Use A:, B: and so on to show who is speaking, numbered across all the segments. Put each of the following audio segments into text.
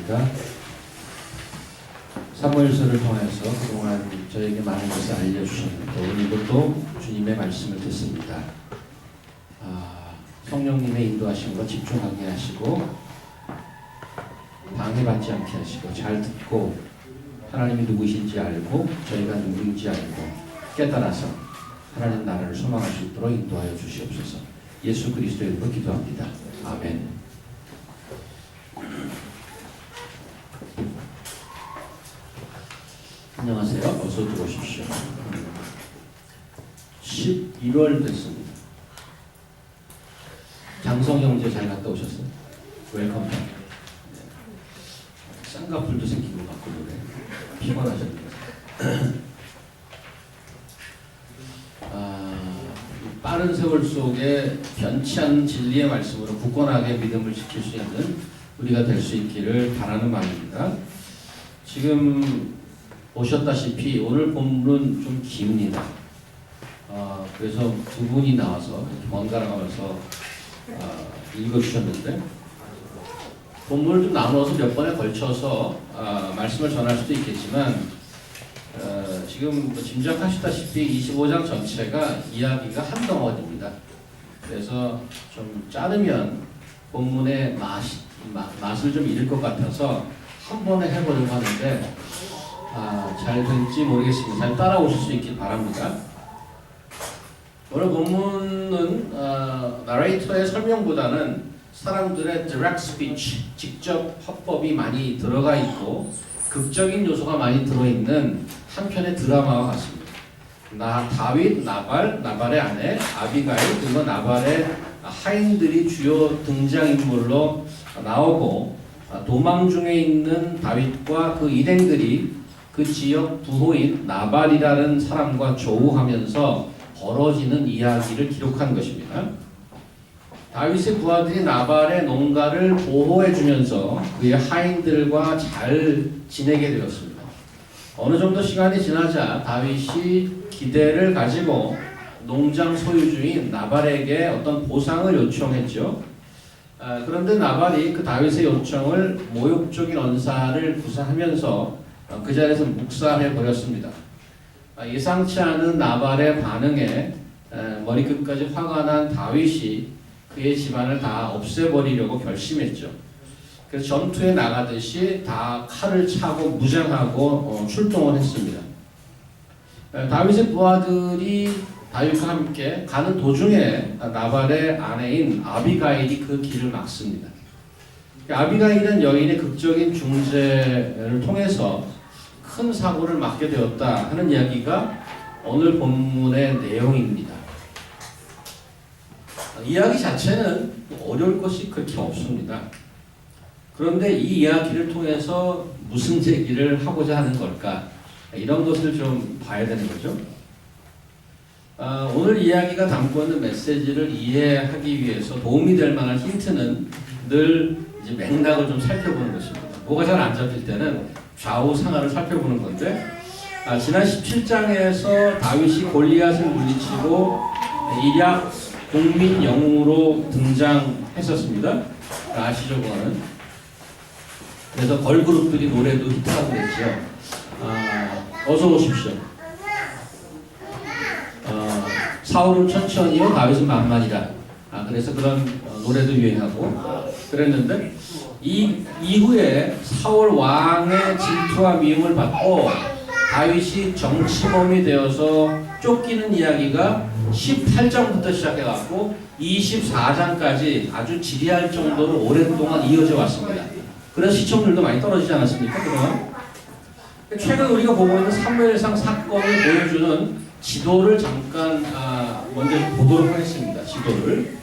A: 감사합니다. 사무엘서를 통해서 그동안 저에게 많은 것을 알려주셨는데 오늘도 또 주님의 말씀을 듣습니다. 성령님의 인도하심과 집중하게 하시고 방해받지 않게 하시고 잘 듣고 하나님이 누구신지 알고 저희가 누구인지 알고 깨달아서 하나님 나라를 소망할 수 있도록 인도하여 주시옵소서. 예수 그리스도의 이름으로 기도합니다. 아멘. 안녕하세요. 어서 들어오십시오. 11월 됐습니다. 장성 형제 잘 갔다 오셨어요? 웰컴. 쌍꺼풀도 생기고 갖고 그래. 피곤하셨네요. 빠른 세월 속에 변치 않는 진리의 말씀으로 굳건하게 믿음을 지킬 수 있는 우리가 될 수 있기를 바라는 마음입니다. 지금 보셨다시피 오늘 본문은 좀 깁니다. 그래서 두 분이 나와서 번갈아 가면서 읽어주셨는데 본문을 좀 나눠서 몇 번에 걸쳐서 말씀을 전할 수도 있겠지만 지금 짐작하시다시피 25장 전체가 이야기가 한 덩어리입니다. 그래서 좀 자르면 본문의 맛을 좀 잃을 것 같아서 한 번에 해보려고 하는데 잘 될지 모르겠습니다. 잘 따라오실 수 있길 바랍니다. 오늘 본문은 나레이터의 설명보다는 사람들의 direct speech, 직접 화법이 많이 들어가 있고 극적인 요소가 많이 들어있는 한 편의 드라마와 같습니다. 다윗, 나발의 아내 아비가일, 그리고 나발의 하인들이 주요 등장인물로 나오고 도망 중에 있는 다윗과 그 일행들이 그 지역 부호인 나발이라는 사람과 조우하면서 벌어지는 이야기를 기록한 것입니다. 다윗의 부하들이 나발의 농가를 보호해주면서 그의 하인들과 잘 지내게 되었습니다. 어느 정도 시간이 지나자 다윗이 기대를 가지고 농장 소유주인 나발에게 어떤 보상을 요청했죠. 그런데 나발이 그 다윗의 요청을 모욕적인 언사를 구사하면서 그 자리에서 묵살해 버렸습니다. 예상치 않은 나발의 반응에 머리끝까지 화가 난 다윗이 그의 집안을 다 없애버리려고 결심했죠. 그래서 전투에 나가듯이 다 칼을 차고 무장하고 출동을 했습니다. 다윗의 부하들이 다윗과 함께 가는 도중에 나발의 아내인 아비가일이 그 길을 막습니다. 아비가일은 여인의 극적인 중재를 통해서 큰 사고를 막게 되었다 하는 이야기가 오늘 본문의 내용입니다. 이야기 자체는 어려울 것이 그렇게 없습니다. 그런데 이 이야기를 통해서 무슨 얘기를 하고자 하는 걸까? 이런 것을 좀 봐야 되는 거죠. 오늘 이야기가 담고 있는 메시지를 이해하기 위해서 도움이 될 만한 힌트는 늘 이제 맥락을 좀 살펴보는 것입니다. 뭐가 잘 안 잡힐 때는 좌우 상하를 살펴보는 건데 지난 17장에서 다윗이 골리앗을 물리치고 일약 국민 영웅으로 등장했었습니다. 아시죠, 그거는? 그래서 걸그룹들이 노래도 히트하고 그랬죠. 어서 오십시오. 사울은 천천히요, 다윗은 만만이다. 그래서 그런 노래도 유행하고 그랬는데 이후에 사울 왕의 질투와 미움을 받고 다윗이 정치범이 되어서 쫓기는 이야기가 18장부터 시작해갖고 24장까지 아주 지리할 정도로 오랫동안 이어져 왔습니다. 그래서 시청률도 많이 떨어지지 않았습니까? 그동안? 최근 우리가 보고 있는 사무엘상 사건을 보여주는 지도를 잠깐 먼저 보도록 하겠습니다. 지도를.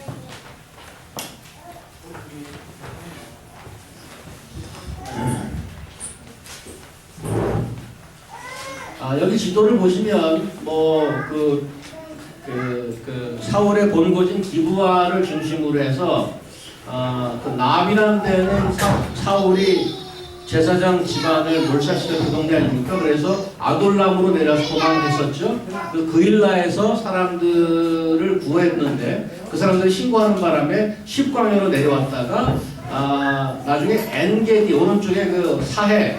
A: 여기 지도를 보시면 사울의 본거진 기브아를 중심으로 해서 그 나비라는 데는 사울이 제사장 집안을 몰살시켰던 그 동네 아닙니까? 그래서 아돌람으로 내려서 도망했었죠. 그 그일라에서 사람들을 구했는데 그 사람들이 신고하는 바람에 십광야로 내려왔다가 나중에 엔게디 오른쪽에 그 사해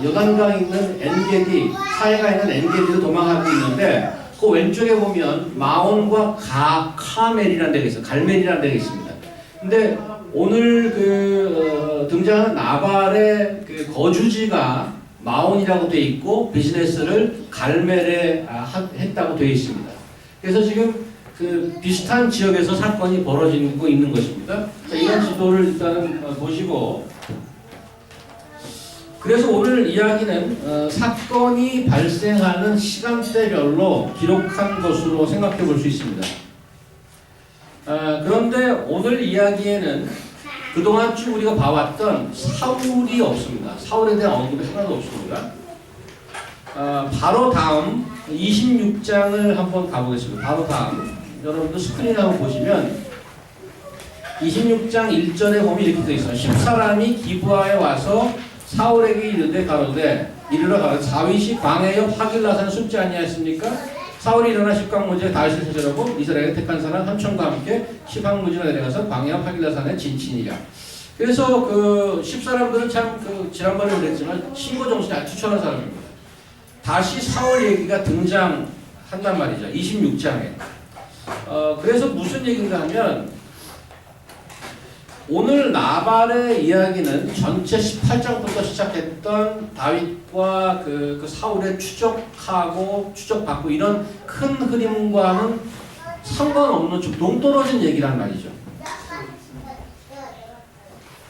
A: 요단강 있는 엔게디 사해가 있는 엔게디로 도망하고 있는데 그 왼쪽에 보면 마온과 카멜이라는 데가 있어요. 갈멜이라는 데가 있습니다. 근데 오늘 등장하는 나발의 그 거주지가 마온이라고 되어 있고 비즈니스를 갈멜에 했다고 되어 있습니다. 그래서 지금 그 비슷한 지역에서 사건이 벌어지고 있는 것입니다. 자, 이런 지도를 일단은 보시고, 그래서 오늘 이야기는 사건이 발생하는 시간대별로 기록한 것으로 생각해 볼 수 있습니다. 그런데 오늘 이야기에는 그동안 쭉 우리가 봐왔던 사울이 없습니다. 사울에 대한 언급이 하나도 없습니다. 바로 다음 26장을 한번 가보겠습니다. 바로 다음 여러분들 스크린 한번 보시면 26장 1절에 보면 이렇게 되어 있어요. 10사람이 기브아에 와서 사울에게 이르되 가로되 이르러 가로되 다윗이 광야 옆 하길라산을 숨지 아니하였습니까? 사울이 일어나 십강무지에 다윗을 찾으려고 이스라엘에 택한 사람 3천과 함께 십강무지로 내려가서 광야 옆 하길라산에 진친이라. 그래서 그 10사람들은 참 지난번에 그랬지만 신고 정신이 아주 투철한 사람입니다. 다시 사울 얘기가 등장한단 말이죠. 26장에. 그래서 무슨 얘기인가 하면 오늘 나발의 이야기는 전체 18장부터 시작했던 다윗과 그 사울의 추적받고 이런 큰 흐름과는 상관없는 좀 동떨어진 얘기란 말이죠.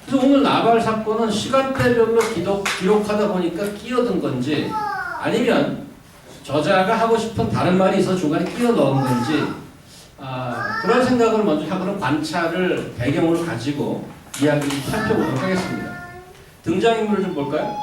A: 그래서 오늘 나발 사건은 시간대별로 기록하다 보니까 끼어든 건지 아니면 저자가 하고 싶은 다른 말이 있어서 중간에 끼어 넣은 건지 그런 생각을 먼저 하고 그런 관찰을 배경으로 가지고 이야기를 살펴보도록 하겠습니다. 등장인물을 좀 볼까요?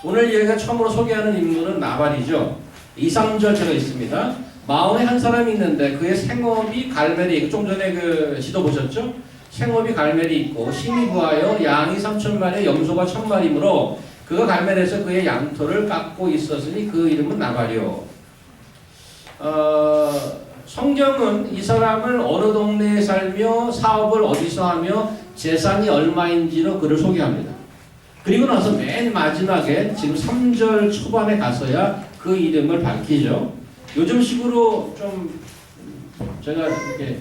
A: 오늘 얘가 처음으로 소개하는 인물은 나발이죠. 2, 3절 제가 있습니다. 마온에 한 사람이 있는데 그의 생업이 갈멜이 있고 좀 전에 그 지도 보셨죠? 생업이 갈멜이 있고 심히 부하여 양이 3,000마리 염소가 1,000마리이므로 그가 갈멜에서 그의 양털을 깎고 있었으니 그 이름은 나발이요. 성경은 이 사람을 어느 동네에 살며 사업을 어디서 하며 재산이 얼마인지로 그를 소개합니다. 그리고 나서 맨 마지막에 지금 3절 초반에 가서야 그 이름을 밝히죠. 요즘식으로 좀 제가 이렇게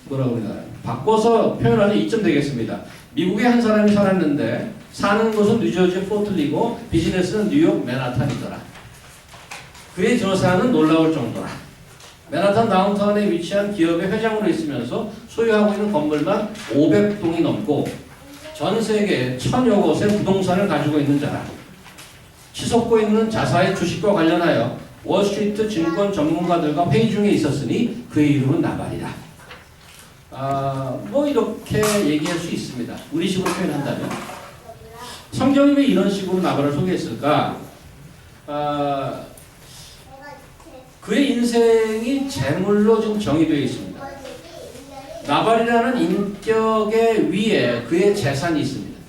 A: 뭐라고 그러나요? 바꿔서 표현하면 이쯤 되겠습니다. 미국에 한 사람이 살았는데 사는 곳은 뉴저지 포틀리고 비즈니스는 뉴욕 맨하탄이더라. 그의 조사는 놀라울 정도라. 맨하탄 다운타운에 위치한 기업의 회장으로 있으면서 소유하고 있는 건물만 500동이 넘고 전 세계 1000여 곳의 부동산을 가지고 있는 자라. 치솟고 있는 자사의 주식과 관련하여 월스트리트 증권 전문가들과 회의 중에 있었으니 그의 이름은 나발이다. 뭐 이렇게 얘기할 수 있습니다. 우리식으로 표현한다면. 성경이 왜 이런 식으로 나발을 소개했을까? 그의 인생이 재물로 지금 정의되어 있습니다. 나발이라는 인격의 위에 그의 재산이 있습니다.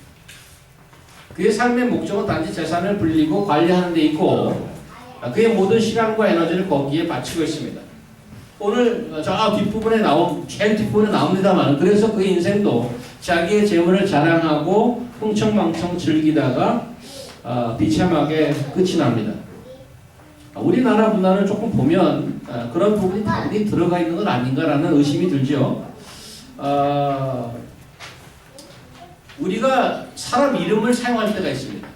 A: 그의 삶의 목적은 단지 재산을 불리고 관리하는 데 있고 그의 모든 시간과 에너지를 거기에 바치고 있습니다. 오늘 저 뒷부분에 제일 뒷부분에 나옵니다만 그래서 그의 인생도 자기의 재물을 자랑하고 흥청망청 즐기다가 비참하게 끝이 납니다. 우리나라 문화를 조금 보면 그런 부분이 다분히 들어가 있는 건 아닌가라는 의심이 들죠. 우리가 사람 이름을 사용할 때가 있습니다.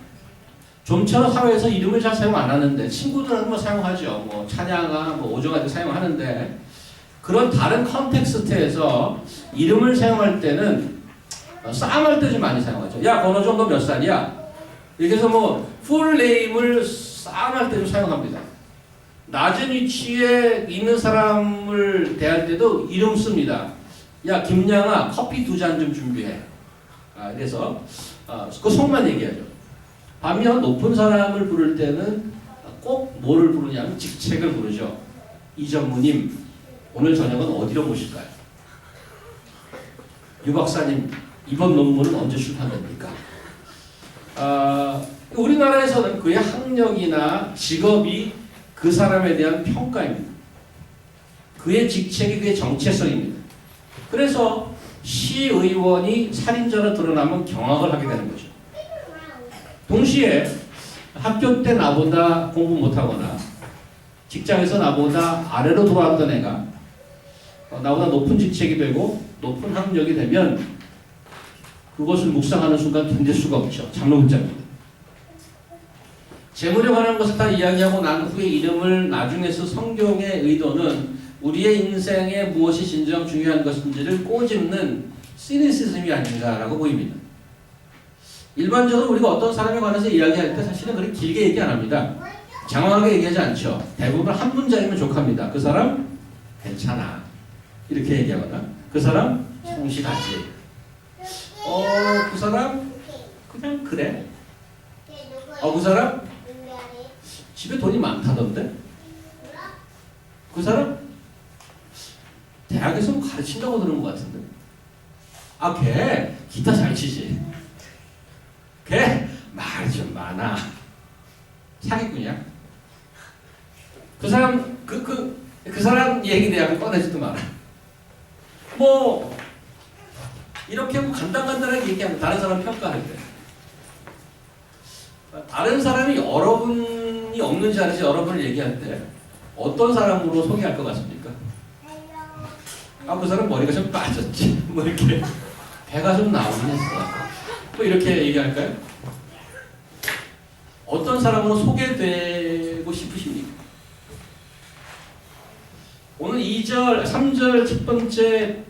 A: 좀처럼 사회에서 이름을 잘 사용 안 하는데 친구들은 뭐 사용하죠. 뭐 찬양아, 뭐 오정아 등 사용하는데 그런 다른 컨텍스트에서 이름을 사용할 때는 싸움할 때 좀 많이 사용하죠. 야, 권호정 너 몇 살이야? 이렇게 해서 뭐 풀네임을 싸움할 때 좀 사용합니다. 낮은 위치에 있는 사람을 대할 때도 이름 씁니다. 야, 김양아, 커피 2잔 좀 준비해. 그래서 그 속만 얘기하죠. 반면 높은 사람을 부를 때는 꼭 뭐를 부르냐면 직책을 부르죠. 이 전무님, 오늘 저녁은 어디로 모실까요? 유 박사님, 이번 논문은 언제 출판됩니까? 우리나라에서는 그의 학력이나 직업이 그 사람에 대한 평가입니다. 그의 직책이 그의 정체성입니다. 그래서 시의원이 살인자로 드러나면 경악을 하게 되는 거죠. 동시에 학교 때 나보다 공부 못하거나 직장에서 나보다 아래로 돌아왔던 애가 나보다 높은 직책이 되고 높은 학력이 되면 그것을 묵상하는 순간 견딜 수가 없죠. 장로분자입니다. 재물에 관한 것을 다 이야기하고 난 후에 이름을 나중에 쓴 성경의 의도는 우리의 인생에 무엇이 진정 중요한 것인지를 꼬집는 시니시즘이 아닌가라고 보입니다. 일반적으로 우리가 어떤 사람에 관해서 이야기할 때 사실은 그렇게 길게 얘기 안 합니다. 장황하게 얘기하지 않죠. 대부분 한 문장이면 족합니다. 그 사람 괜찮아 이렇게 얘기하거나 그 사람 성실하지 그 사람 그냥 그래 그 사람 집에 돈이 많다던데 그 사람 대학에서 가르친다고 들은 것 같은데 걔 기타 잘 치지 걔 말이 좀 많아 사기꾼이야 그 사람 그 사람 얘기 내가 꺼내지도 마라 뭐 이렇게 간단하게 얘기하면 다른 사람 평가할 때 다른 사람이 여러분이 없는 자리에서 여러분을 얘기할 때 어떤 사람으로 소개할 것 같습니까? 그 사람 머리가 좀 빠졌지 뭐 이렇게 배가 좀 나오긴 했어 뭐 이렇게 얘기할까요? 어떤 사람으로 소개되고 싶으십니까? 오늘 2절, 3절 첫 번째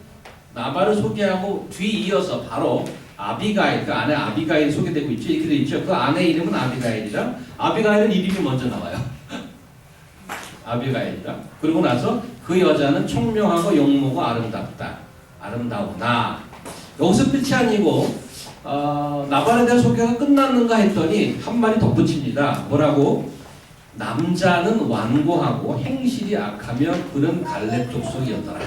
A: 나발을 소개하고 뒤이어서 바로 아비가일, 그 아내 아비가일이 소개되고 있죠. 이렇게 되어 있죠. 그 아내 이름은 아비가일이라 아비가일은 이름이 먼저 나와요. 아비가일이라. 그러고 나서 그 여자는 총명하고 용모고 아름답다. 아름다우나. 여기서 끝이 아니고 나발에 대한 소개가 끝났는가 했더니 한 마디 덧붙입니다. 뭐라고? 남자는 완고하고 행실이 악하며 그는 갈렙 족속이었더라.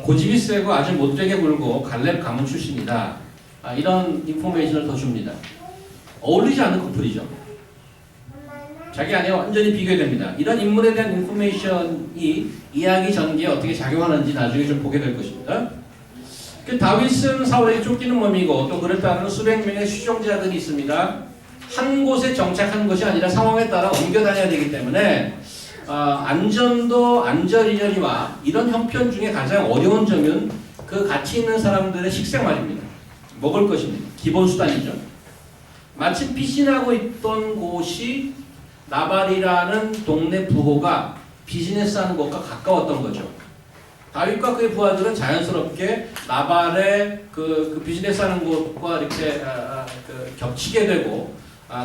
A: 고집이 세고 아주 못되게 굴고 갈렙 가문 출신이다. 이런 인포메이션을 더 줍니다. 어울리지 않는 커플이죠. 자기 아내와 완전히 비교됩니다. 이런 인물에 대한 인포메이션이 이야기 전개에 어떻게 작용하는지 나중에 좀 보게 될 것입니다. 다윗은 사울에게 쫓기는 몸이고 또 그를 따르는 수백 명의 수종자들이 있습니다. 한 곳에 정착한 것이 아니라 상황에 따라 옮겨 다녀야 되기 때문에 안전도 안전이와 이런 형편 중에 가장 어려운 점은 그 같이 있는 사람들의 식생활입니다. 먹을 것입니다. 기본 수단이죠. 마침 피신하고 있던 곳이 나발이라는 동네 부호가 비즈니스 하는 곳과 가까웠던 거죠. 다윗과 그의 부하들은 자연스럽게 나발의 그 비즈니스 하는 곳과 이렇게 겹치게 되고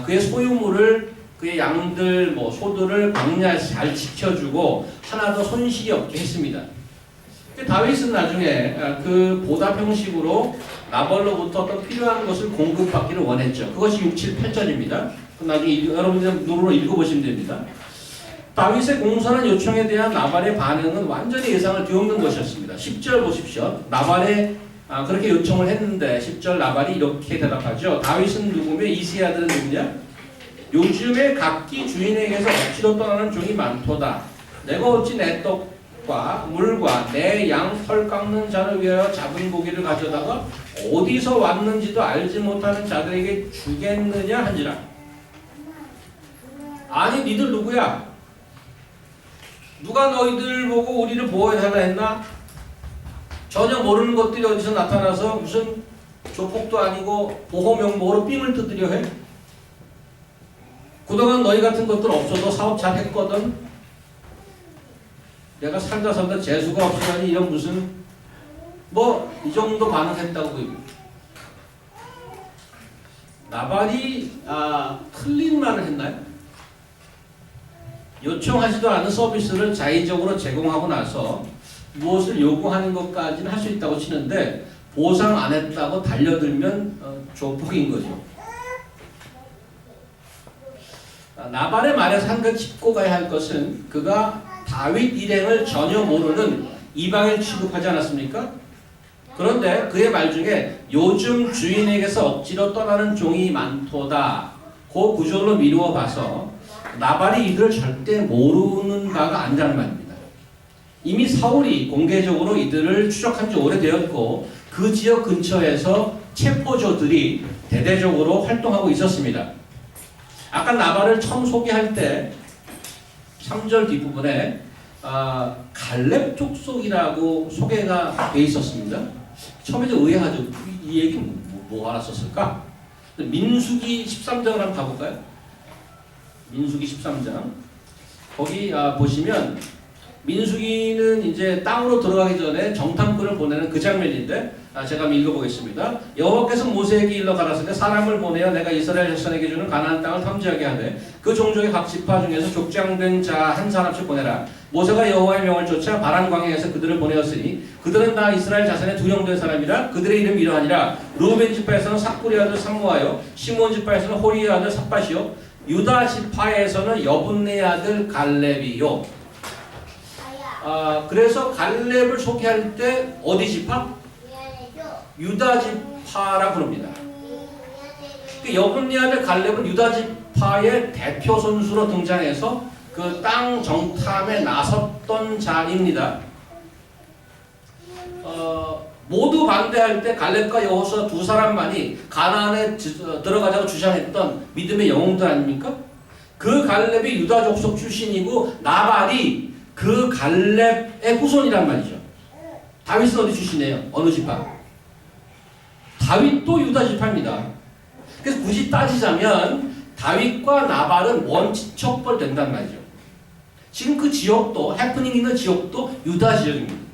A: 그의 소유물을 그의 양들, 뭐 소들을 광야에서 잘 지켜주고 하나도 손실이 없게 했습니다. 다윗은 나중에 그 보답 형식으로 나발로부터 어떤 필요한 것을 공급받기를 원했죠. 그것이 6, 7, 8절입니다. 나중에 여러분들 눈으로 읽어보시면 됩니다. 다윗의 공손한 요청에 대한 나발의 반응은 완전히 예상을 뒤엎는 것이었습니다. 10절 보십시오. 나발의 그렇게 요청을 했는데 10절 나발이 이렇게 대답하죠. 다윗은 누구며 이새의 아들은 누구냐? 요즘에 각기 주인에게서 억지로 떠나는 종이 많도다. 내가 어찌 내 떡과 물과 내 양 털 깎는 자를 위하여 잡은 고기를 가져다가 어디서 왔는지도 알지 못하는 자들에게 주겠느냐 한지라. 아니 니들 누구야? 누가 너희들 보고 우리를 보호해달라 했나? 전혀 모르는 것들이 어디서 나타나서 무슨 조폭도 아니고 보호 명목으로 삥을 뜯으려 해? 그동안 너희 같은 것들 없어도 사업 잘 했거든? 내가 살다 재수가 없으니 이런 무슨 뭐 이 정도 반응했다고 보입니다. 나발이 틀린 말을 했나요? 요청하지도 않은 서비스를 자의적으로 제공하고 나서 무엇을 요구하는 것까지는 할 수 있다고 치는데 보상 안 했다고 달려들면 조폭인 거죠. 나발의 말에서 한 가지 짚고 가야 할 것은 그가 다윗 일행을 전혀 모르는 이방인 취급하지 않았습니까? 그런데 그의 말 중에 요즘 주인에게서 억지로 떠나는 종이 많도다. 그 구조로 미루어 봐서 나발이 이들을 절대 모르는 바가 아니라는 말입니다. 이미 사울이 공개적으로 이들을 추적한 지 오래되었고 그 지역 근처에서 체포조들이 대대적으로 활동하고 있었습니다. 아까 나발을 처음 소개할 때 3절 뒷부분에 갈렙 족속이라고 소개가 돼 있었습니다. 처음에 좀 의아하죠. 이 얘기 뭐 알았었을까? 민수기 13장을 한번 가볼까요? 민수기 13장. 거기 보시면 민수기는 이제 땅으로 들어가기 전에 정탐꾼을 보내는 그 장면인데 제가 한번 읽어보겠습니다. 여호와께서 모세에게 일러 가라사대 사람을 보내어 내가 이스라엘 자손에게 주는 가나안 땅을 탐지하게 하되 그 종족의 각 지파 중에서 족장된 자 한 사람씩 보내라. 모세가 여호와의 명을 쫓아 바란 광야에서 그들을 보내었으니 그들은 다 이스라엘 자손의 두 영된 사람이라. 그들의 이름이 이러하니라. 루벤 지파에서는 삭구리 아들 삼무하여, 시몬 지파에서는 호리의 아들 삿밭이요, 유다 지파에서는 여분네 아들 갈렙이요. 그래서 갈렙을 소개할 때 어디 지파? 유다 지파라 부릅니다. 여분네 아들 갈렙은 유다 지파의 대표 선수로 등장해서 그 땅 정탐에 나섰던 자입니다. 모두 반대할 때 갈렙과 여호수아 두 사람만이 가나안에 들어가자고 주장했던 믿음의 영웅들 아닙니까? 그 갈렙이 유다 족속 출신이고 나발이 그 갈렙의 후손이란 말이죠. 다윗은 어디 출신이에요? 어느 지파? 다윗도 유다 지파입니다. 그래서 굳이 따지자면 다윗과 나발은 원치척벌 된단 말이죠. 지금 그 지역도, 해프닝 있는 지역도 유다 지역입니다.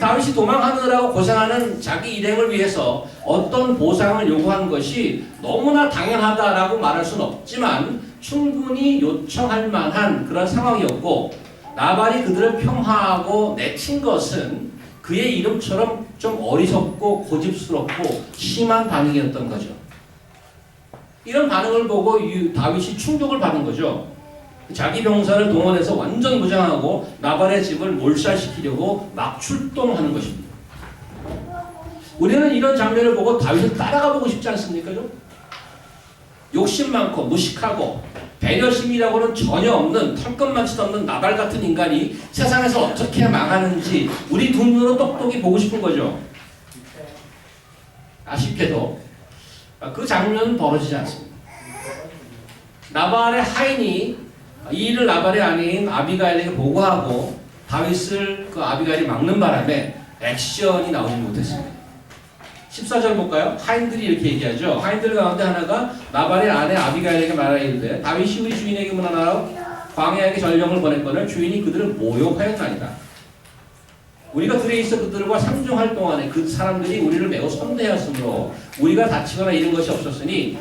A: 다윗이 도망하느라고 고생하는 자기 일행을 위해서 어떤 보상을 요구한 것이 너무나 당연하다라고 말할 수는 없지만 충분히 요청할 만한 그런 상황이었고, 나발이 그들을 평화하고 내친 것은 그의 이름처럼 좀 어리석고 고집스럽고 심한 반응이었던 거죠. 이런 반응을 보고 다윗이 충격을 받은 거죠. 자기 병사를 동원해서 완전 무장하고 나발의 집을 몰살시키려고 막 출동하는 것입니다. 우리는 이런 장면을 보고 다윗을 따라가 보고 싶지 않습니까? 좀? 욕심 많고 무식하고 배려심이라고는 전혀 없는, 털끝만치도 없는 나발 같은 인간이 세상에서 어떻게 망하는지 우리 두 눈으로 똑똑히 보고 싶은 거죠. 아쉽게도 그 장면은 벌어지지 않습니다. 나발의 하인이 이 일을 나발의 아내인 아비가일에게 보고하고 다윗을 그 아비가일이 막는 바람에 액션이 나오지 못했습니다. 14절 볼까요? 하인들이 이렇게 얘기하죠. 하인들 가운데 하나가 나발의 아내 아비가일에게 말하기를 다윗이 우리 주인에게 문안하러 광야에게 전령을 보냈거늘 주인이 그들을 모욕하였나이다. 우리가 들에 있어 그들과 상종할 동안에 그 사람들이 우리를 매우 선대하였으므로 우리가 다치거나 이런 것이 없었으니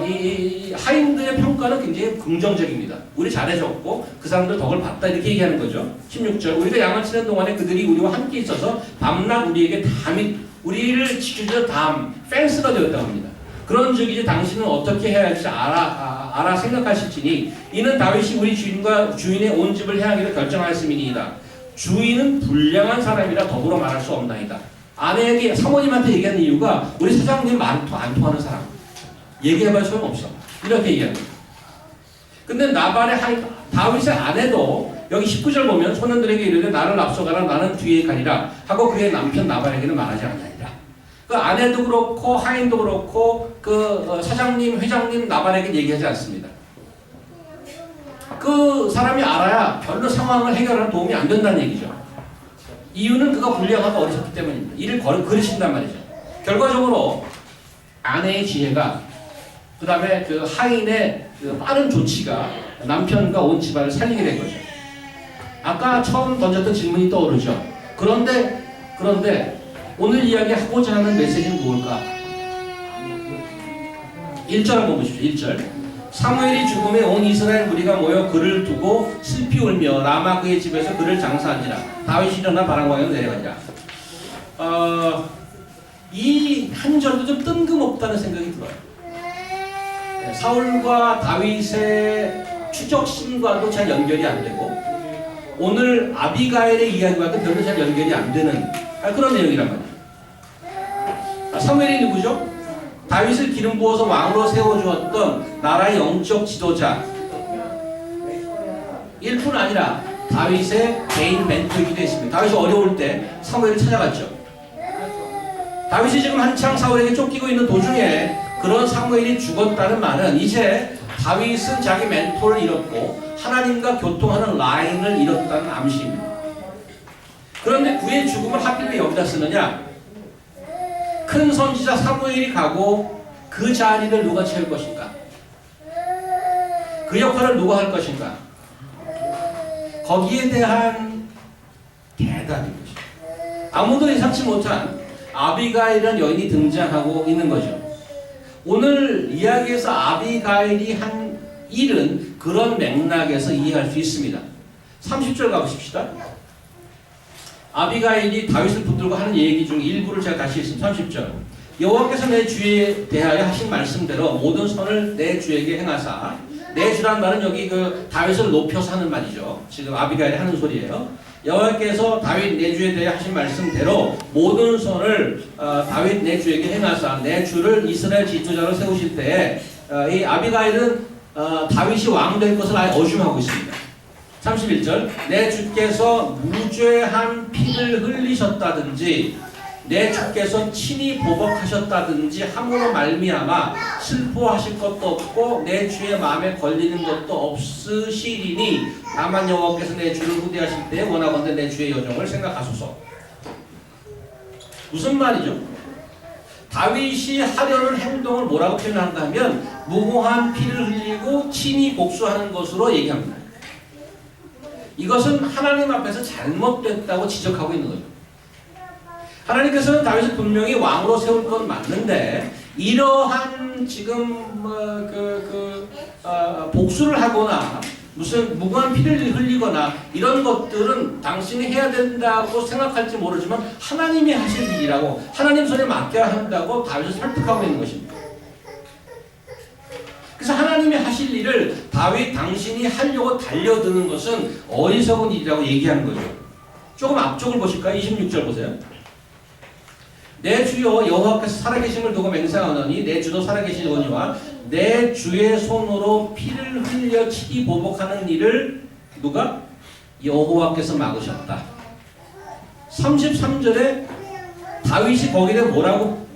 A: 이 하인들의 평가는 굉장히 긍정적입니다. 우리 잘해줬고 그 사람들 덕을 봤다 이렇게 얘기하는 거죠. 16절 우리가 양을 치는 동안에 그들이 우리와 함께 있어서 밤낮 우리에게 우리를 지켜주는 펜스가 되었다고 합니다. 그런즉 이제 당신은 어떻게 해야 할지 알아 생각하실지니 이는 다윗이 우리 주인과 주인의 온 집을 해하기로 결정하였음이니이다. 주인은 불량한 사람이라 더불어 말할 수 없나이다. 아내에게 사모님한테 얘기하는 이유가 우리 사장님 말 안 통하는 사람. 얘기해봐야 소용없어. 이렇게 얘기합니다. 근데 나발의 다윗의 아내도 여기 19절 보면 소년들에게 이르되 나를 앞서가라 나는 뒤에 가리라 하고 그의 남편 나발에게는 말하지 않으리라. 그 아내도 그렇고 하인도 그렇고 그 사장님 회장님 나발에게 얘기하지 않습니다. 그 사람이 알아야 별로 상황을 해결하는 도움이 안 된다는 얘기죠. 이유는 그가 불량하고 어리석기 때문입니다. 이를 그르신단 말이죠. 결과적으로 아내의 지혜가 그 다음에 그 하인의 그 빠른 조치가 남편과 온 집안을 살리게 된 거죠. 아까 처음 던졌던 질문이 떠오르죠. 그런데 오늘 이야기하고자 하는 메시지는 무엇일까? 1절 한번 보십시오. 1절 사무엘이 죽음에 온 이스라엘 무리가 모여 그를 두고 슬피 울며 라마 그의 집에서 그를 장사하니라. 다윗이 일어나 바람광야로 내려가니라. 이 한 절도 좀 뜬금없다는 생각이 들어요. 사울과 다윗의 추적심과도 잘 연결이 안 되고 오늘 아비가일의 이야기와도 별로 잘 연결이 안 되는 그런 내용이란 말이에요. 사무엘이 누구죠? 다윗을 기름 부어서 왕으로 세워주었던 나라의 영적 지도자. 일뿐 아니라 다윗의 개인 멘토이기도 했습니다. 다윗이 어려울 때 사무엘을 찾아갔죠. 다윗이 지금 한창 사울에게 쫓기고 있는 도중에 그런 사무엘이 죽었다는 말은 이제 다윗은 자기 멘토를 잃었고 하나님과 교통하는 라인을 잃었다는 암시입니다. 그런데 그의 죽음을 하필 왜 여기다 쓰느냐? 큰 선지자 사무엘이 가고 그 자리를 누가 채울 것인가? 그 역할을 누가 할 것인가? 거기에 대한 대답인 거죠. 아무도 예상치 못한 아비가일이라는 여인이 등장하고 있는 거죠. 오늘 이야기에서 아비가일이 한 일은 그런 맥락에서 이해할 수 있습니다. 30절 가보십시다. 아비가일이 다윗을 붙들고 하는 얘기 중 일부를 제가 다시 읽습니다. 30절. 여호와께서 내 주에 대하여 하신 말씀대로 모든 선을 내 주에게 행하사, 내 주란 말은 여기 그 다윗을 높여서 하는 말이죠. 지금 아비가일이 하는 소리예요. 여호와께서 다윗 내 주에 대해 하신 말씀대로 모든 선을 다윗 내 주에게 행하사 내 주를 이스라엘 지도자로 세우실 때에 이 아비가일은 다윗이 왕 될 것을 아예 어중하고 있습니다. 31절. 내 주께서 무죄한 피를 흘리셨다든지 내 주께서 친히 보복하셨다든지 함으로 말미암아 슬퍼하실 것도 없고 내 주의 마음에 걸리는 것도 없으시리니 다만 여호와께서 내 주를 후대하실 때 원하건대 내 주의 여정을 생각하소서. 무슨 말이죠? 다윗이 하려는 행동을 뭐라고 표현한가 하면 무고한 피를 흘리고 친히 복수하는 것으로 얘기합니다. 이것은 하나님 앞에서 잘못됐다고 지적하고 있는 거죠. 하나님께서는 다윗을 분명히 왕으로 세울 건 맞는데 이러한 지금 복수를 하거나 무슨 무고한 피를 흘리거나 이런 것들은 당신이 해야 된다고 생각할지 모르지만 하나님이 하실 일이라고 하나님 손에 맡겨야 한다고 다윗을 설득하고 있는 것입니다. 그래서 하나님이 하실 일을 다윗 당신이 하려고 달려드는 것은 어리석은 일이라고 얘기하는 거죠. 조금 앞쪽을 보실까요? 26절 보세요. 내 주여 여호와께서 살아계심을 두고 맹세하노니 내 주도 살아계시거니와 내 주의 손으로 피를 흘려 치기 보복하는 일을 누가? 여호와께서 막으셨다. 33절에 다윗이 거기에 뭐라고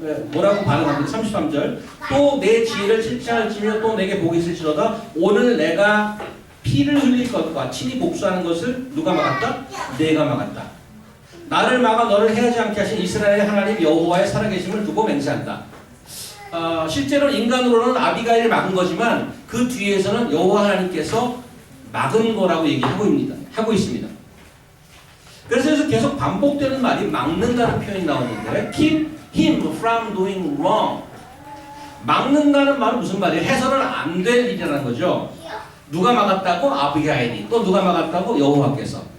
A: 반응합니다. 33절. 또 내 지혜를 실천할지며 또 내게 복이 있을지로다. 오늘 내가 피를 흘릴 것과 친히 복수하는 것을 누가 막았다? 내가 막았다. 나를 막아 너를 해하지 않게 하신 이스라엘의 하나님 여호와의 살아계심을 두고 맹세한다. 실제로 인간으로는 아비가일이 막은 거지만 그 뒤에서는 여호와 하나님께서 막은 거라고 하고 있습니다. 그래서 계속 반복되는 말이 막는다는 표현이 나오는데 keep him from doing wrong. 막는다는 말은 무슨 말이에요? 해서는 안 될 일이라는 거죠. 누가 막았다고? 아비가일이. 또 누가 막았다고? 여호와께서.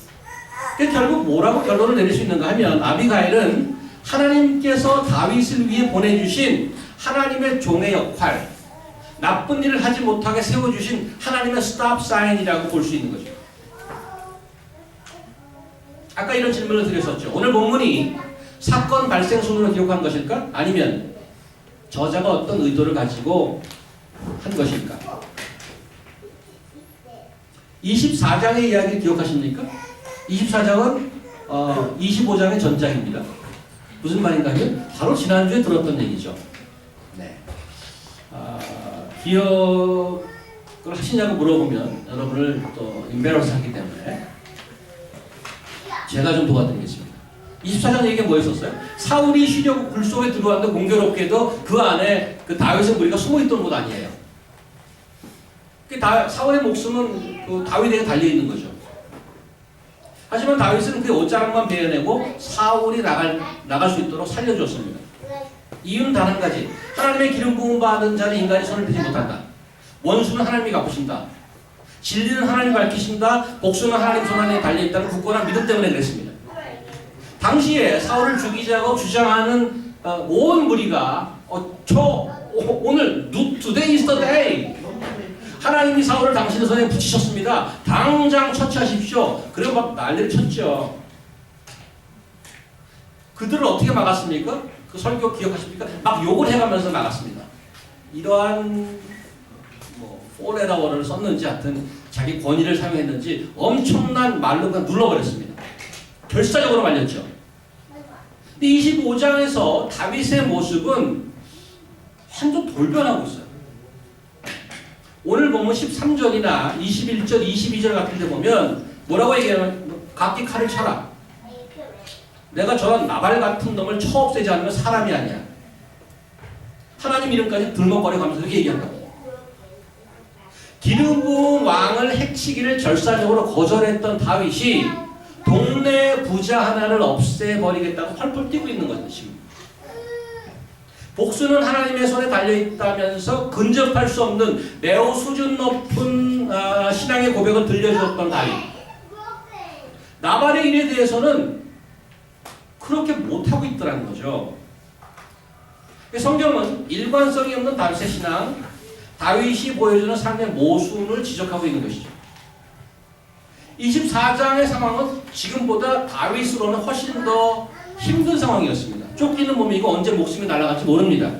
A: 결국 뭐라고 결론을 내릴 수 있는가 하면 아비가일은 하나님께서 다윗을 위해 보내주신 하나님의 종의 역할, 나쁜 일을 하지 못하게 세워주신 하나님의 스탑 사인이라고 볼 수 있는 거죠. 아까 이런 질문을 드렸었죠. 오늘 본문이 사건 발생 순으로 기록한 것일까? 아니면 저자가 어떤 의도를 가지고 한 것일까? 24장의 이야기를 기억하십니까? 24장은 25장의 전장입니다. 무슨 말인가 하면 바로 지난주에 들었던 얘기죠. 네. 기억을 하시냐고 물어보면 여러분을 또 임베러스 하기 때문에 제가 좀 도와드리겠습니다. 24장 얘기가 뭐였었어요? 사울이 쉬려고 굴 속에 들어왔는데 공교롭게도 그 안에 그 다윗의 무리가 숨어있던 곳 아니에요. 사울의 목숨은 그 다윗에게 달려있는 거죠. 하지만 다윗은 그 옷자락만 베어내고 사울이 나갈 수 있도록 살려줬습니다. 이유는 단 한 가지. 하나님의 기름 부음 받은 자는 인간이 손을 대지 못한다. 원수는 하나님이 갚으신다. 진리는 하나님이 밝히신다. 복수는 하나님 손 안에 달려있다는 굳건한 믿음 때문에 그랬습니다. 당시에 사울을 죽이자고 주장하는 온 무리가 오늘 today is the day. 하나님이 사울을 당신의 손에 붙이셨습니다. 당장 처치하십시오. 그리고 막 난리를 쳤죠. 그들을 어떻게 막았습니까? 그 설교 기억하십니까? 막 욕을 해가면서 막았습니다. 이러한 포레라워를 썼는지 하여튼 자기 권위를 사용했는지 엄청난 말로 그냥 눌러버렸습니다. 결사적으로 말렸죠. 근데 25장에서 다윗의 모습은 완전 돌변하고 있어요. 오늘 보면 13절이나 21절, 22절 같은 데 보면 뭐라고 얘기하면 각기 칼을 쳐라. 내가 저런 나발 같은 놈을 쳐 없애지 않으면 사람이 아니야. 하나님 이름까지 들먹거려가면서 그렇게 얘기한다고. 기름 부은 왕을 해치기를 절사적으로 거절했던 다윗이 동네 부자 하나를 없애버리겠다고 펄펄 뛰고 있는 거죠, 지금. 복수는 하나님의 손에 달려있다면서 근접할 수 없는 매우 수준 높은 신앙의 고백을 들려주었던 다윗. 나발의 일에 대해서는 그렇게 못하고 있더라는 거죠. 성경은 일관성이 없는 다윗의 신앙, 다윗이 보여주는 삶의 모순을 지적하고 있는 것이죠. 24장의 상황은 지금보다 다윗으로는 훨씬 더 힘든 상황이었습니다. 쫓기는 몸이고 언제 목숨이 날아갈지 모릅니다.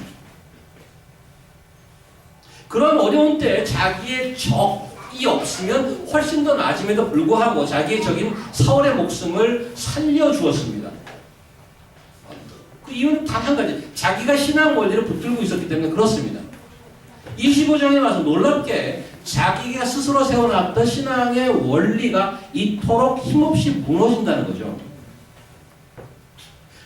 A: 그런 어려운 때에 자기의 적이 없으면 훨씬 더 나아짐에도 불구하고 자기의 적인 사울의 목숨을 살려주었습니다. 그 이유는 단 한 가지, 자기가 신앙 원리를 붙들고 있었기 때문에 그렇습니다. 25장에 와서 놀랍게 자기가 스스로 세워놨던 신앙의 원리가 이토록 힘없이 무너진다는 거죠.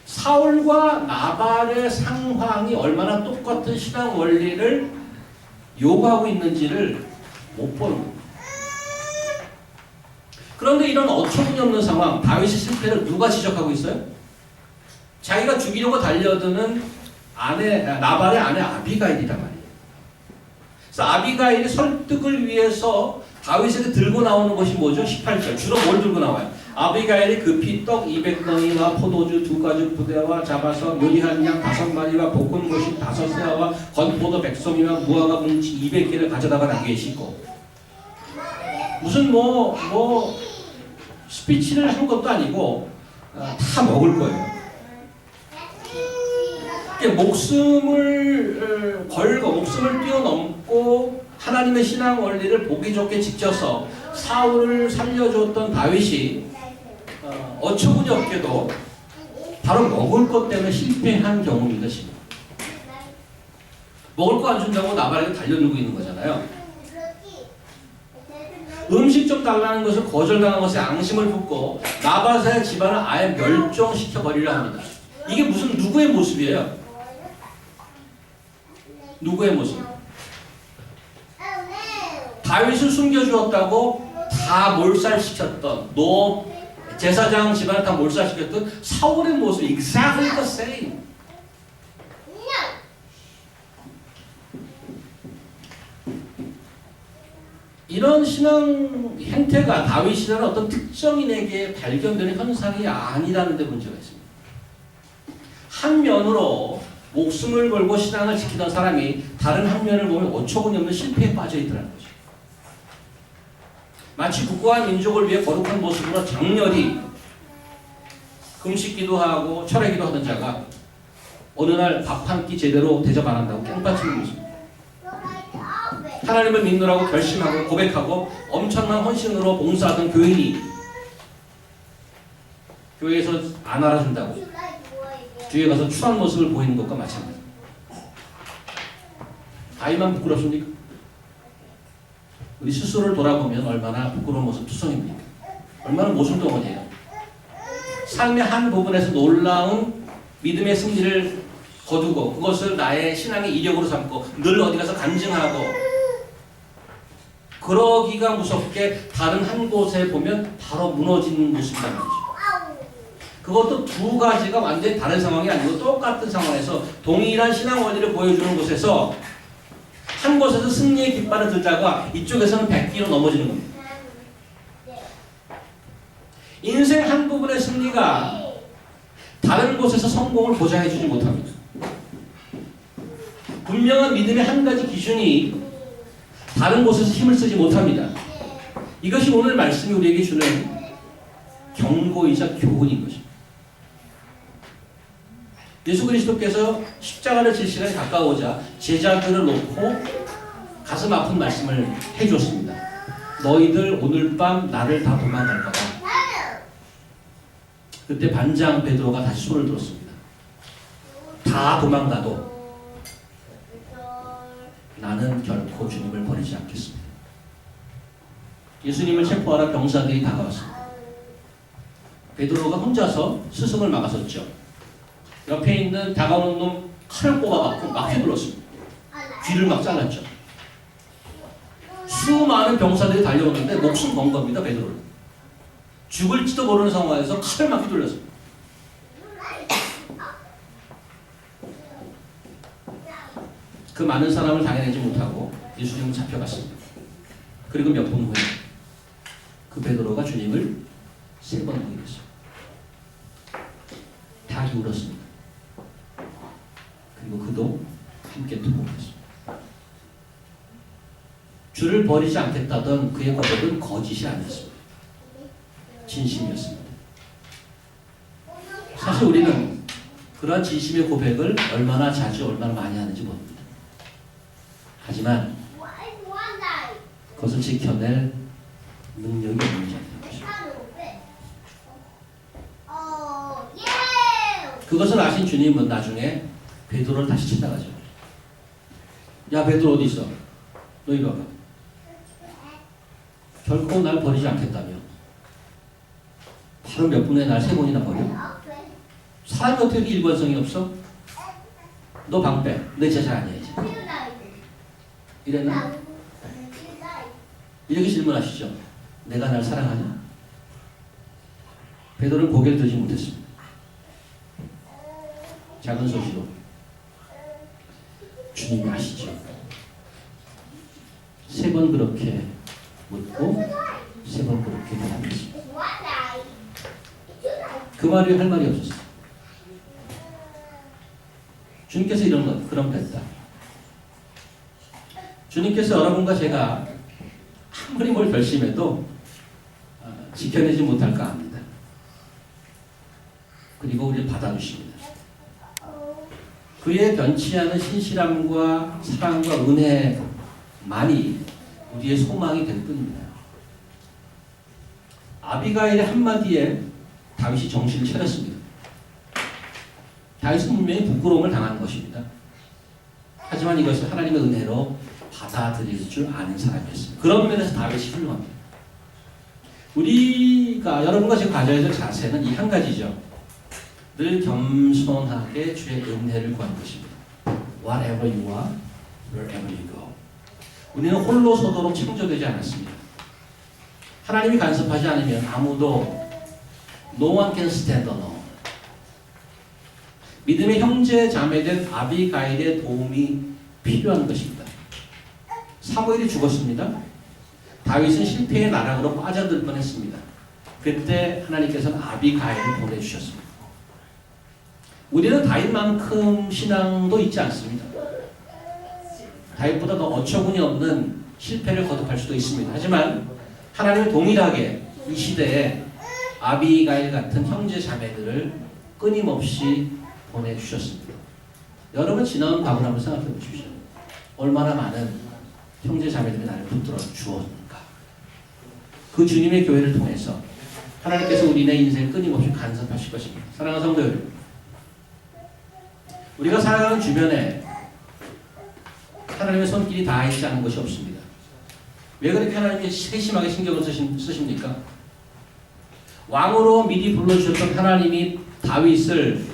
A: 사울과 나발의 상황이 얼마나 똑같은 신앙 원리를 요구하고 있는지를 못 보는 겁니다. 그런데 이런 어처구니 없는 상황, 다윗의 실패를 누가 지적하고 있어요? 자기가 죽이려고 달려드는 나발의 아내 아비가일이란 말이에요. 그래서 아비가일이 설득을 위해서 다윗에게 들고 나오는 것이 뭐죠? 18절. 주로 뭘 들고 나와요? 아비가일이 급히 떡 200덩이와 포도주 2가죽 부대와 잡아서 요리한 양 5마리와 볶은 것이 5세와 건포도 100송이와 무화과 뭉치 200개를 가져다가 나귀에 싣고, 무슨 스피치를 한 것도 아니고 다 먹을 거예요. 목숨을 걸고 목숨을 뛰어넘고 하나님의 신앙 원리를 보기 좋게 지켜서 사울을 살려줬던 다윗이 어처구니 없게도 바로 먹을 것 때문에 실패한 경우입니다. 지금 먹을 거 안 준다고 나발에게 달려들고 있는 거잖아요. 음식 좀 달라는 것을 거절당한 것에 앙심을 품고 나발의 집안을 아예 멸종시켜 버리려 합니다. 이게 무슨 누구의 모습이에요? 누구의 모습? 다윗을 숨겨주었다고 다 몰살시켰던, 제사장 집안을 다 몰살시켰던 사울의 모습, exactly the same. 이런 신앙 행태가 다윗이라는 어떤 특정인에게 발견되는 현상이 아니라는 데 문제가 있습니다. 한 면으로 목숨을 걸고 신앙을 지키던 사람이 다른 한 면을 보면 어처구니 없는 실패에 빠져 있더라는 거죠. 마치 국가와 민족을 위해 거룩한 모습으로 장렬히 금식 기도하고 철회 기도하던 자가 어느 날 밥 한 끼 제대로 대접 안 한다고 깽빠치는 모습. 하나님을 믿노라고 결심하고 고백하고 엄청난 헌신으로 봉사하던 교인이 교회에서 안 알아준다고 뒤에 가서 추한 모습을 보이는 것과 마찬가지입니다. 다윗만 부끄럽습니까? 우리 스스로를 돌아보면 얼마나 부끄러운 모습 투성입니까? 얼마나 모순덩어리예요. 삶의 한 부분에서 놀라운 믿음의 승리를 거두고 그것을 나의 신앙의 이력으로 삼고 늘 어디 가서 간증하고, 그러기가 무섭게 다른 한 곳에 보면 바로 무너지는 모습이란 말이죠. 그것도 두 가지가 완전히 다른 상황이 아니고 똑같은 상황에서 동일한 신앙 원리를 보여주는 곳에서 한 곳에서 승리의 깃발을 들다가 이쪽에서는 백기로 넘어지는 겁니다. 인생 한 부분의 승리가 다른 곳에서 성공을 보장해주지 못합니다. 분명한 믿음의 한 가지 기준이 다른 곳에서 힘을 쓰지 못합니다. 이것이 오늘 말씀이 우리에게 주는 경고이자 교훈인 것입니다. 예수 그리스도께서 십자가를 질 시간이 가까워오자 제자들을 놓고 가슴 아픈 말씀을 해주었습니다. 너희들 오늘 밤 나를 다 도망갈 거다. 그때 반장 베드로가 다시 손을 들었습니다. 다 도망가도 나는 결코 주님을 버리지 않겠습니다. 예수님을 체포하러 병사들이 다가왔습니다. 베드로가 혼자서 스승을 막았었죠. 옆에 있는 다가오는 놈 칼을 뽑아갖고 막 휘둘렀습니다. 귀를 막 잘랐죠. 수많은 병사들이 달려오는데 목숨 건 겁니다. 베드로를. 죽을지도 모르는 상황에서 칼을 막 휘둘렀습니다. 그 많은 사람을 당해내지 못하고 예수님은 잡혀갔습니다. 그리고 몇 분 후에 그 베드로가 주님을 3번 부인했습니다. 다 기울었습니다. 그리고 그도 함께 투복했습니다. 주를 버리지 않겠다던 그의 고백은 거짓이 아니었습니다. 진심이었습니다. 사실 우리는 그러한 진심의 고백을 얼마나 자주 얼마나 많이 하는지 모릅니다. 하지만 그것을 지켜낼 능력이 없는 자입니다. 그것을 아신 주님은 나중에 베드로를 다시 찾아가죠. 야, 베드로 어디 있어? 너 이리 와봐. 결코 날 버리지 않겠다며. 바로 몇 분에 날 3번이나 버려? 사람이 어떻게 일관성이 없어? 너 방 빼. 내 제자 아니야 이제. 이랬나? 이렇게 질문하시죠. 내가 날 사랑하냐? 베드로는 고개를 들지 못했습니다. 작은 소리로 주님이 아시죠. 3번 그렇게 묻고 3번 그렇게 대답했습니다. 그 말이 할 말이 없었어요. 주님께서 이런 것, 그럼 됐다. 주님께서 여러분과 제가 아무리 뭘 결심해도 지켜내지 못할까 합니다. 그리고 우리를 받아주십니다. 그의 변치 않은 신실함과 사랑과 은혜만이 우리의 소망이 될 뿐입니다. 아비가일의 한마디에 다윗이 정신을 차렸습니다. 다윗은 분명히 부끄러움을 당한 것입니다. 하지만 이것을 하나님의 은혜로 받아들일 줄 아는 사람이었습니다. 그런 면에서 다윗이 훌륭합니다. 우리가 여러분과 제가 가져야 될 자세는 이 한 가지죠. 늘 겸손하게 주의 은혜를 구하는 것입니다. Whatever you are, wherever you go. 우리는 홀로 서도록 창조되지 않았습니다. 하나님이 간섭하지 않으면 아무도 No one can stand alone. 믿음의 형제 자매된 아비가일의 도움이 필요한 것입니다. 사무엘이 죽었습니다. 다윗은 실패의 나락으로 빠져들 뻔했습니다. 그때 하나님께서는 아비가일을 보내주셨습니다. 우리는 다윗만큼 신앙도 있지 않습니다. 다윗보다 더 어처구니 없는 실패를 거듭할 수도 있습니다. 하지만 하나님은 동일하게 이 시대에 아비가일 같은 형제 자매들을 끊임없이 보내주셨습니다. 여러분 지나온 과거를 한번 생각해 보십시오. 얼마나 많은 형제 자매들이 나를 붙들어 주었는가. 그 주님의 교회를 통해서 하나님께서 우리네 인생을 끊임없이 간섭하실 것입니다. 사랑하는 성도 여러분, 우리가 살아가는 주변에 하나님의 손길이 닿아 있지 않은 것이 없습니다. 왜 그렇게 하나님이 세심하게 신경을 쓰십니까? 왕으로 미리 불러주셨던 하나님이 다윗을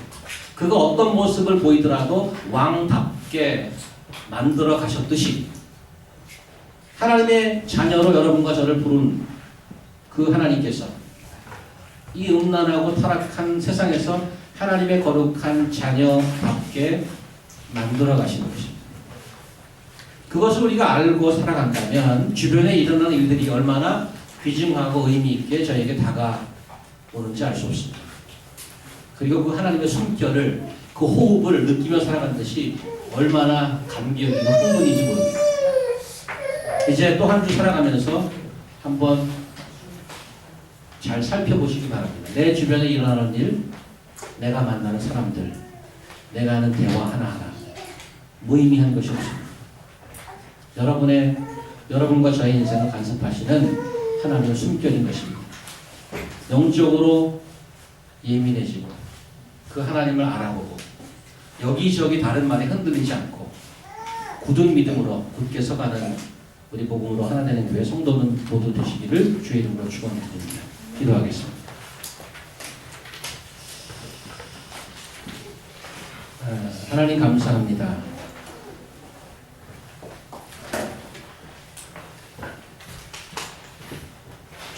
A: 그가 어떤 모습을 보이더라도 왕답게 만들어 가셨듯이 하나님의 자녀로 여러분과 저를 부른 그 하나님께서 이 음란하고 타락한 세상에서 하나님의 거룩한 자녀답게 만들어 가시는 것입니다. 그것을 우리가 알고 살아간다면 주변에 일어나는 일들이 얼마나 귀중하고 의미 있게 저에게 다가오는지 알 수 없습니다. 그리고 그 하나님의 숨결을, 그 호흡을 느끼며 살아가는 것이 얼마나 감격이고 흥분인지 모릅니다. 이제 또 한 주 살아가면서 한번 잘 살펴보시기 바랍니다. 내 주변에 일어나는 일, 내가 만나는 사람들, 내가 하는 대화 하나하나 무의미한 것이 없습니다. 여러분의 여러분과 저의 인생을 간섭하시는 하나님의 숨결인 것입니다. 영적으로 예민해지고 그 하나님을 알아보고 여기저기 다른 말에 흔들리지 않고 굳은 믿음으로 굳게 서가는 우리 복음으로 하나 되는 교회 성도는 모두 되시기를 주의 이름으로 축원드립니다. 기도하겠습니다. 하나님 감사합니다.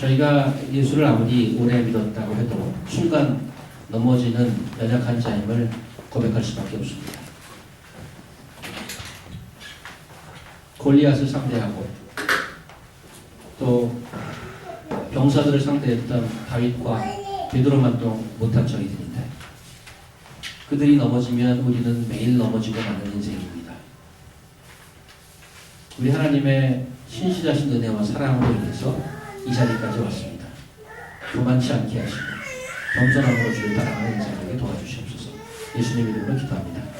A: 저희가 예수를 아무리 오래 믿었다고 해도 순간 넘어지는 연약한 자임을 고백할 수밖에 없습니다. 골리앗을 상대하고 또 병사들을 상대했던 다윗과 베드로만도 못한 저희들인데 그들이 넘어지면 우리는 매일 넘어지고 마는 인생입니다. 우리 하나님의 신실하신 은혜와 사랑으로 인해서 이 자리까지 왔습니다. 교만치 않게 하시고 겸손함으로 주를 따라가는 인생 되게 도와주시옵소서. 예수님 이름으로 기도합니다.